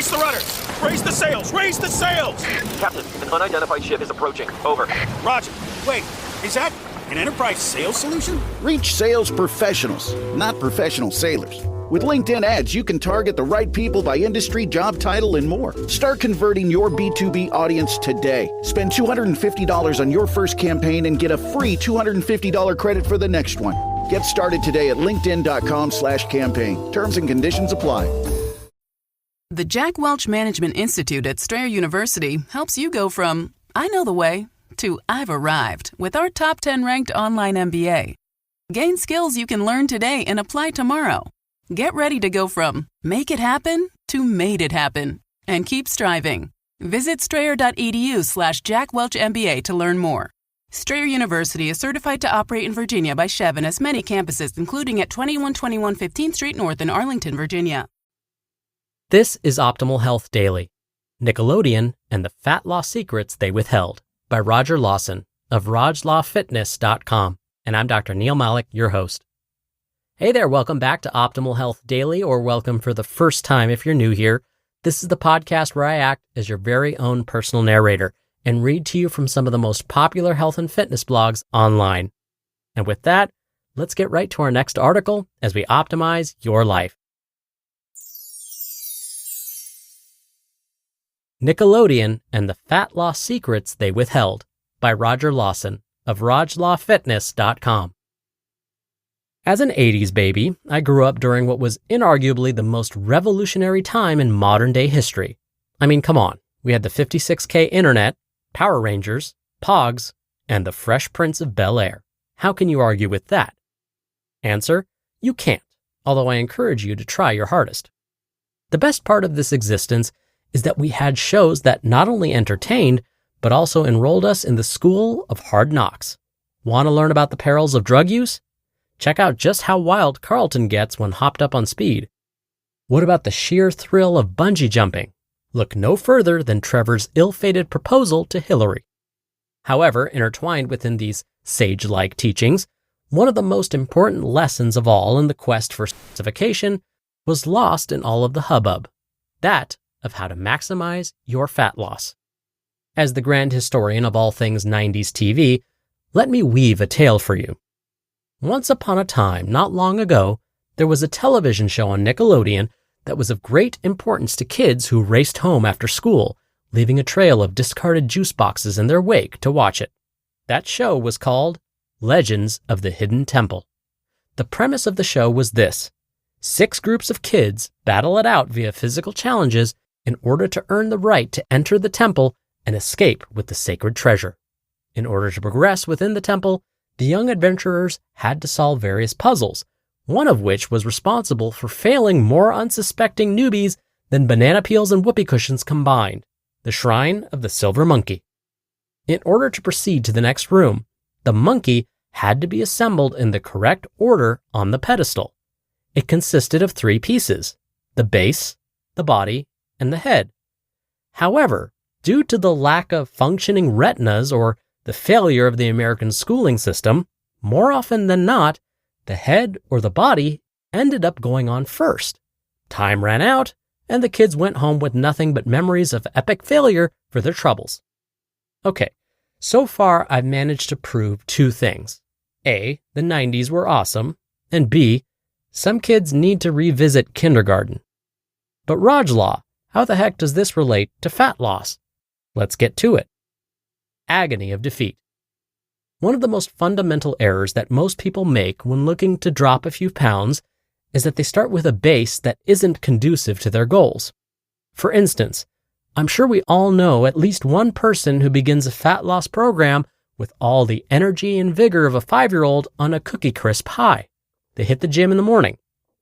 Brace the rudders! Raise the sails! Raise the sails! Captain, an unidentified ship is approaching. Over. Roger. Wait, is that an enterprise sales solution? Reach sales professionals, not professional sailors. With LinkedIn ads, you can target the right people by industry, job title, and more. Start converting your B2B audience today. Spend $250 on your first campaign and get a free $250 credit for the next one. Get started today at linkedin.com/campaign. Terms and conditions apply. The Jack Welch Management Institute at Strayer University helps you go from, I know the way, to I've arrived with our top 10 ranked online MBA. Gain skills you can learn today and apply tomorrow. Get ready to go from make it happen to made it happen and keep striving. Visit strayer.edu/JackWelchMBA to learn more. Strayer University is certified to operate in Virginia by Chev and has many campuses, including at 2121 15th Street North in Arlington, Virginia. This is Optimal Health Daily, Nickelodeon and the Fat Loss Secrets They Withheld by Roger Lawson of RajLawFitness.com. And I'm Dr. Neil Malik, your host. Hey there, welcome back to Optimal Health Daily, or welcome for the first time if you're new here. This is the podcast where I act as your very own personal narrator and read to you from some of the most popular health and fitness blogs online. And with that, let's get right to our next article as we optimize your life. Nickelodeon and the Fat Loss Secrets They Withheld by Roger Lawson of RajLawFitness.com. As an 80s baby, I grew up during what was inarguably the most revolutionary time in modern-day history. I mean, come on. We had the 56K internet, Power Rangers, Pogs, and the Fresh Prince of Bel-Air. How can you argue with that? Answer: you can't, although I encourage you to try your hardest. The best part of this existence is that we had shows that not only entertained, but also enrolled us in the school of hard knocks. Want to learn about the perils of drug use? Check out just how wild Carlton gets when hopped up on speed. What about the sheer thrill of bungee jumping? Look no further than Trevor's ill-fated proposal to Hillary. However, intertwined within these sage-like teachings, one of the most important lessons of all in the quest for specification was lost in all of the hubbub. That of how to maximize your fat loss. As the grand historian of all things 90s TV, let me weave a tale for you. Once upon a time, not long ago, there was a television show on Nickelodeon that was of great importance to kids who raced home after school, leaving a trail of discarded juice boxes in their wake to watch it. That show was called Legends of the Hidden Temple. The premise of the show was this: 6 groups of kids battle it out via physical challenges in order to earn the right to enter the temple and escape with the sacred treasure. In order to progress within the temple, the young adventurers had to solve various puzzles, one of which was responsible for failing more unsuspecting newbies than banana peels and whoopee cushions combined: the Shrine of the Silver Monkey. In order to proceed to the next room, the monkey had to be assembled in the correct order on the pedestal. It consisted of 3 pieces: the base, the body, and the head. However, due to the lack of functioning retinas or the failure of the American schooling system, more often than not, the head or the body ended up going on first. Time ran out, and the kids went home with nothing but memories of epic failure for their troubles. Okay, so far I've managed to prove 2 things. A, the 90s were awesome, and B, some kids need to revisit kindergarten. But Rajlaw, how the heck does this relate to fat loss? Let's get to it. Agony of defeat. One of the most fundamental errors that most people make when looking to drop a few pounds is that they start with a base that isn't conducive to their goals. For instance, I'm sure we all know at least one person who begins a fat loss program with all the energy and vigor of a 5-year-old on a Cookie Crisp high. They hit the gym in the morning.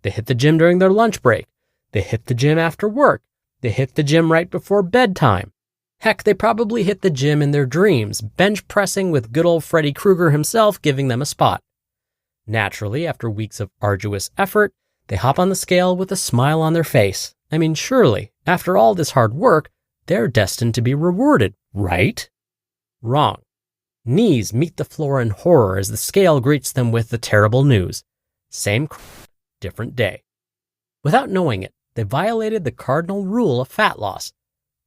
They hit the gym during their lunch break. They hit the gym after work. They hit the gym right before bedtime. Heck, they probably hit the gym in their dreams, bench pressing with good old Freddy Krueger himself giving them a spot. Naturally, after weeks of arduous effort, they hop on the scale with a smile on their face. I mean, surely, after all this hard work, they're destined to be rewarded, right? Wrong. Knees meet the floor in horror as the scale greets them with the terrible news. Same crap, different day. Without knowing it, they violated the cardinal rule of fat loss.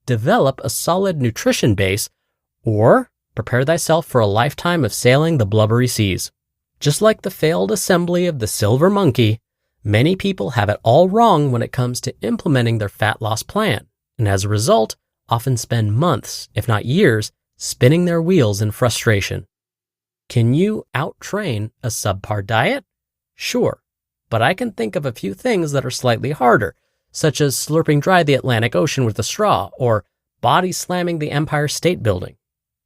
Develop a solid nutrition base, or prepare thyself for a lifetime of sailing the blubbery seas. Just like the failed assembly of the silver monkey, many people have it all wrong when it comes to implementing their fat loss plan, and as a result, often spend months, if not years, spinning their wheels in frustration. Can you out-train a subpar diet? Sure, but I can think of a few things that are slightly harder, such as slurping dry the Atlantic Ocean with a straw or body slamming the Empire State Building.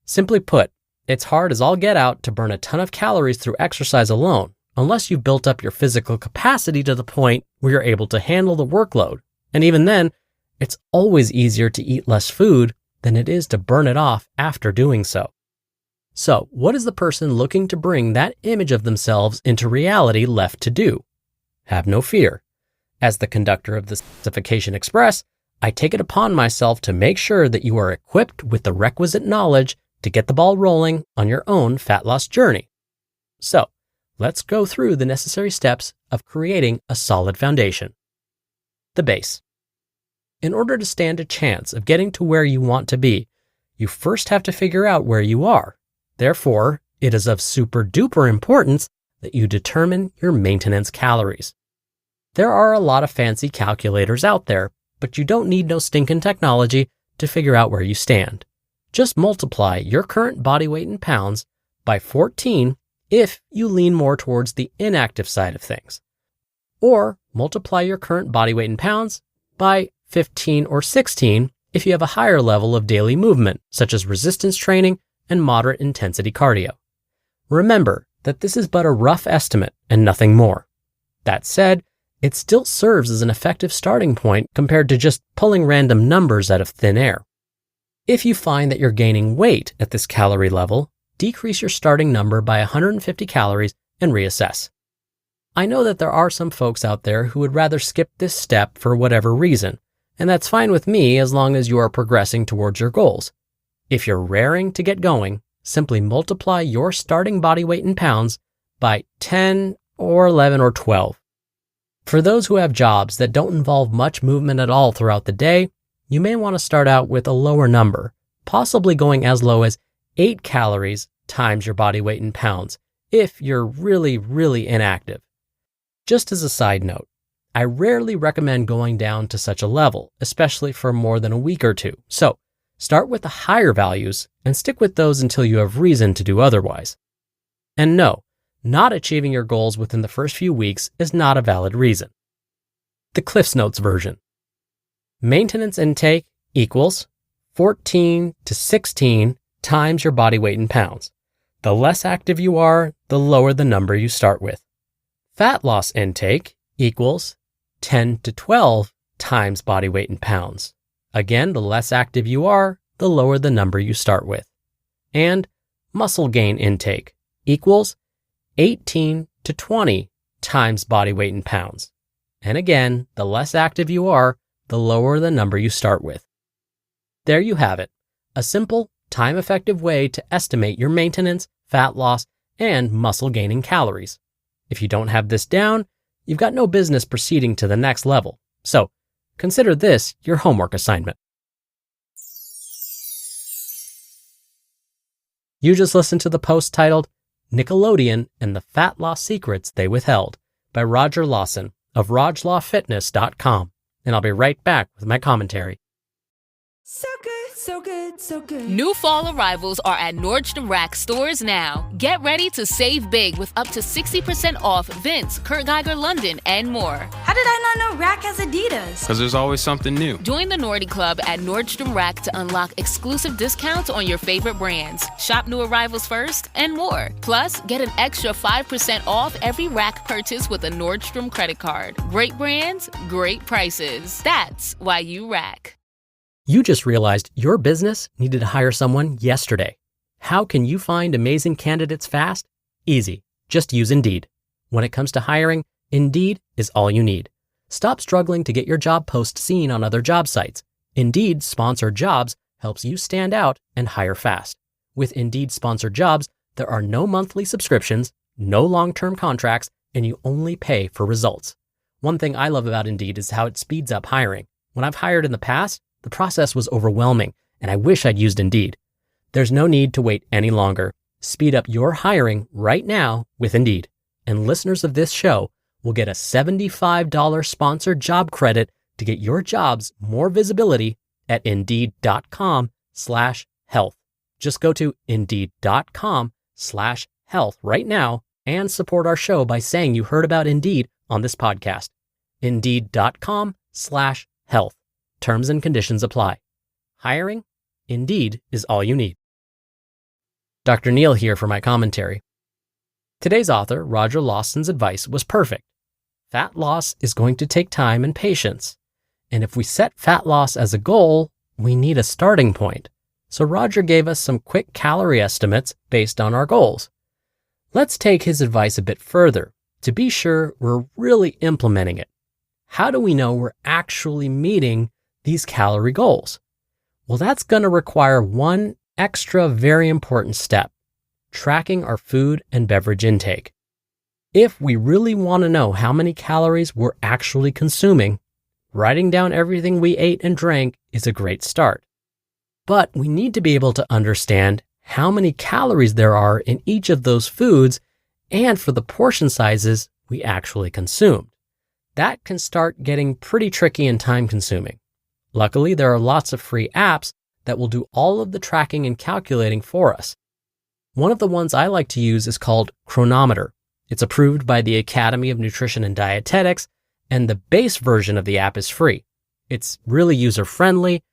Simply put, it's hard as all get out to burn a ton of calories through exercise alone, unless you've built up your physical capacity to the point where you're able to handle the workload. And even then, it's always easier to eat less food than it is to burn it off after doing so. So, what is the person looking to bring that image of themselves into reality left to do? Have no fear. As the conductor of the Specification Express, I take it upon myself to make sure that you are equipped with the requisite knowledge to get the ball rolling on your own fat loss journey. So, let's go through the necessary steps of creating a solid foundation. The base. In order to stand a chance of getting to where you want to be, you first have to figure out where you are. Therefore, it is of super duper importance that you determine your maintenance calories. There are a lot of fancy calculators out there, but you don't need no stinking technology to figure out where you stand. Just multiply your current body weight in pounds by 14 if you lean more towards the inactive side of things. Or multiply your current body weight in pounds by 15 or 16 if you have a higher level of daily movement, such as resistance training and moderate intensity cardio. Remember that this is but a rough estimate and nothing more. That said, it still serves as an effective starting point compared to just pulling random numbers out of thin air. If you find that you're gaining weight at this calorie level, decrease your starting number by 150 calories and reassess. I know that there are some folks out there who would rather skip this step for whatever reason, and that's fine with me as long as you are progressing towards your goals. If you're raring to get going, simply multiply your starting body weight in pounds by 10 or 11 or 12. For those who have jobs that don't involve much movement at all throughout the day, you may want to start out with a lower number, possibly going as low as 8 calories times your body weight in pounds if you're really inactive. Just as a side note, I rarely recommend going down to such a level, especially for more than a week or two. So start with the higher values and stick with those until you have reason to do otherwise. And no, not achieving your goals within the first few weeks is not a valid reason. The Cliff's Notes version. Maintenance intake equals 14 to 16 times your body weight in pounds. The less active you are, the lower the number you start with. Fat loss intake equals 10 to 12 times body weight in pounds. Again, the less active you are, the lower the number you start with. And muscle gain intake equals 18 to 20 times body weight in pounds. And again, the less active you are, the lower the number you start with. There you have it, a simple, time-effective way to estimate your maintenance, fat loss, and muscle gaining calories. If you don't have this down, you've got no business proceeding to the next level. So, consider this your homework assignment. You just listened to the post titled Nickelodeon and the Fat Loss Secrets They Withheld by Roger Lawson of RajLawFitness.com, and I'll be right back with my commentary. So good, so good, so good. New fall arrivals are at Nordstrom Rack stores now. Get ready to save big with up to 60% off Vince, Kurt Geiger London, and more. How did I not know Rack has Adidas? Because there's always something new. Join the Nordy Club at Nordstrom Rack to unlock exclusive discounts on your favorite brands. Shop new arrivals first and more. Plus, get an extra 5% off every Rack purchase with a Nordstrom credit card. Great brands, great prices. That's why you Rack. You just realized your business needed to hire someone yesterday. How can you find amazing candidates fast? Easy. Just use Indeed. When it comes to hiring, Indeed is all you need. Stop struggling to get your job post seen on other job sites. Indeed Sponsored Jobs helps you stand out and hire fast. With Indeed Sponsored Jobs, there are no monthly subscriptions, no long-term contracts, and you only pay for results. One thing I love about Indeed is how it speeds up hiring. When I've hired in the past, the process was overwhelming, and I wish I'd used Indeed. There's no need to wait any longer. Speed up your hiring right now with Indeed. And listeners of this show will get a $75 sponsored job credit to get your jobs more visibility at Indeed.com/health. Just go to Indeed.com/health right now and support our show by saying you heard about Indeed on this podcast. Indeed.com/health. Terms and conditions apply. Hiring? Indeed is all you need. Dr. Neil here for my commentary. Today's author, Roger Lawson's advice was perfect. Fat loss is going to take time and patience. And if we set fat loss as a goal, we need a starting point. So Roger gave us some quick calorie estimates based on our goals. Let's take his advice a bit further to be sure we're really implementing it. How do we know we're actually meeting these calorie goals? Well, that's going to require one extra very important step: tracking our food and beverage intake. If we really want to know how many calories we're actually consuming, writing down everything we ate and drank is a great start. But we need to be able to understand how many calories there are in each of those foods and for the portion sizes we actually consumed. That can start getting pretty tricky and time consuming. Luckily, there are lots of free apps that will do all of the tracking and calculating for us. One of the ones I like to use is called Chronometer. It's approved by the Academy of Nutrition and Dietetics, and the base version of the app is free. It's really user-friendly,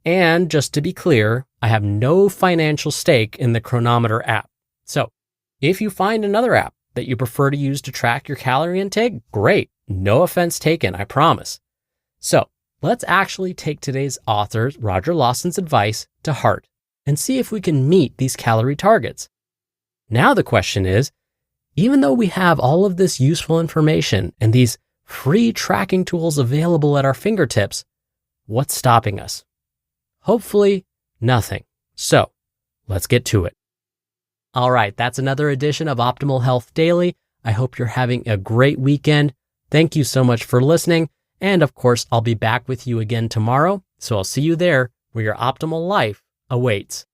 and just to be clear, I have no financial stake in the Chronometer app. So, if you find another app that you prefer to use to track your calorie intake, great. No offense taken, I promise. So, let's actually take today's author, Roger Lawson's advice to heart and see if we can meet these calorie targets. Now the question is, even though we have all of this useful information and these free tracking tools available at our fingertips, what's stopping us? Hopefully, nothing. So, let's get to it. All right, that's another edition of Optimal Health Daily. I hope you're having a great weekend. Thank you so much for listening. And of course, I'll be back with you again tomorrow. So I'll see you there where your optimal life awaits.